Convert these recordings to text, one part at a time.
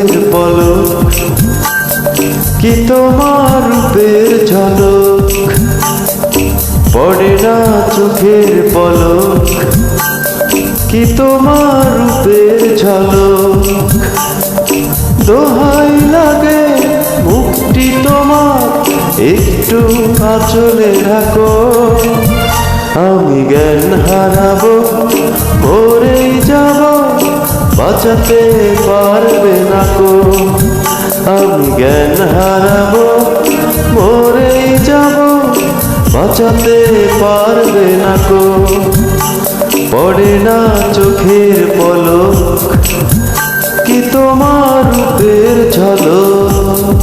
চোখের পলক, কি তোমার রূপের ঝলক, পড়ে না চোখের পলক, কি তোমার রূপের ঝলক। দোহাই লাগে মুখটি তোমার, একটু আঁচলে রাখো। আমি জ্ঞান হারাবো, মরেই যাব, বাঁচাতে পারবে না কো। আমি জ্ঞান হারাবো, মরেই যাব, বাঁচাতে পারবে না কো। পড়ে না চোখের পলক, কি তোমার রূপের ঝলক।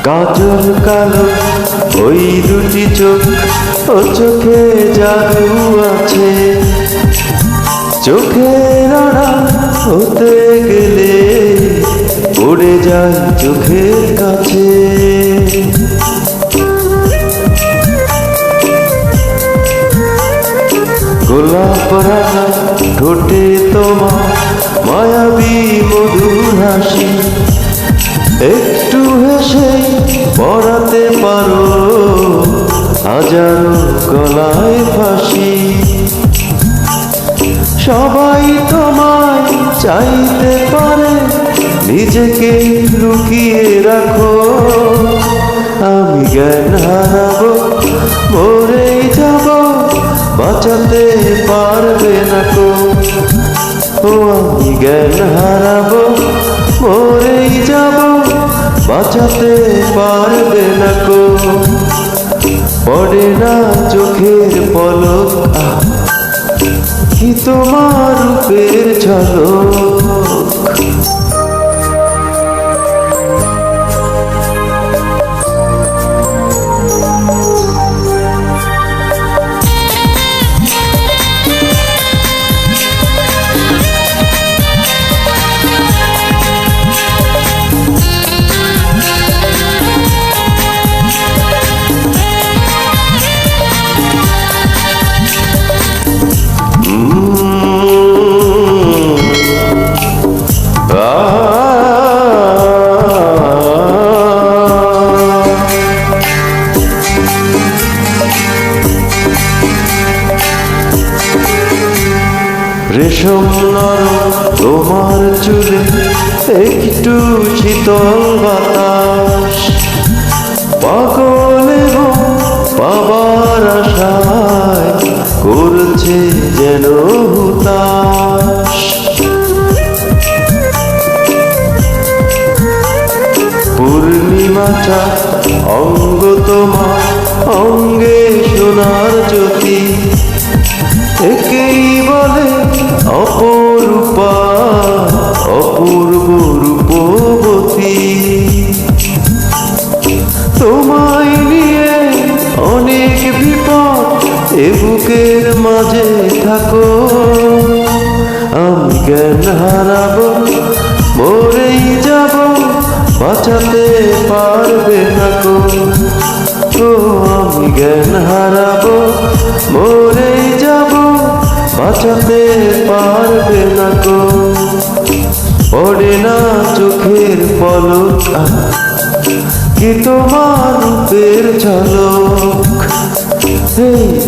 কাজল কালো ওই দুটি চোখ, ও চোখে জাদু আছে। চোখের আড়াল হতে গেলে উড়ে যায় চোখের কাছে। গোলাপ রাঙা ঠোঁটে তোমার মায়াবী মধুর হাসি, একটু হেসে পড়াতে পারো হাজারো গলায় ফাঁসি। সবাই তোমায় চাইতে পারে, নিজেকে লুকিয়ে রাখো। আমি জ্ঞান হারাবো, মরেই যাব, বাঁচাতে পারবে না কো। ও আমি জ্ঞান হারাবো, মরেই যাব, বাঁচাতে পারবে না কো। পড়ে না চোখের পলক, কি তোমার রূপের ঝলক। রেশম নরম তোমার চুলে, একটু শীতল বাতাস। পাগল এবং পাবার আশায় করছে যেন হুতাশ। পূর্ণিমাটা অঙ্গ তোমার, অঙ্গে সোনার জ্যোতি। একেই বলে অপরূপা, অপূর্ব রূপবতী। তোমায় নিয়ে অনেক বিপদ, এ বুকের মাঝে থাকো। আমি জ্ঞান হারাবো, মরেই যাব, বাঁচাতে পারবে না কো। ও আমি জ্ঞান হারাবো, মরেই যাব, বাঁচাতে পারবে না কো। পড়ে না চোখের পলক, কি তোমার রূপের ঝলক।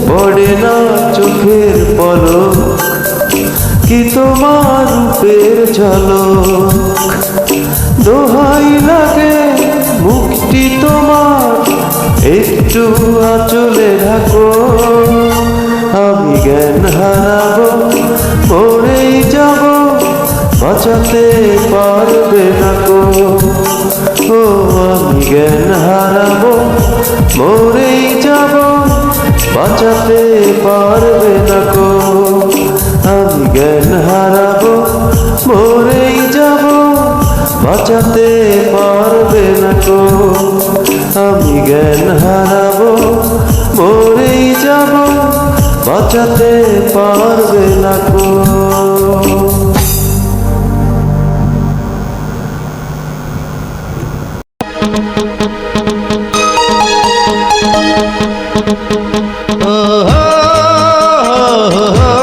পড়ে না চোখের পলক, কি তোমার রূপের ঝলক। দোহাই লাগে মুখটি তোমার, একটু আঁচলে রাখো। আমি জ্ঞান হারাবো, মরেই যাব, বাঁচাতে পারবে না গো। ও আমি জ্ঞান হারাবো, মরেই যাব, বাঁচাতে পারবে না গো। আমি জ্ঞান হারাবো, মরেই যাব, বাঁচাতে পারবে না গো। আমি জ্ঞান হারাবো, মরেই যাব, বাঁচাতে পারবে না গো। Oh, oh, oh, oh, oh.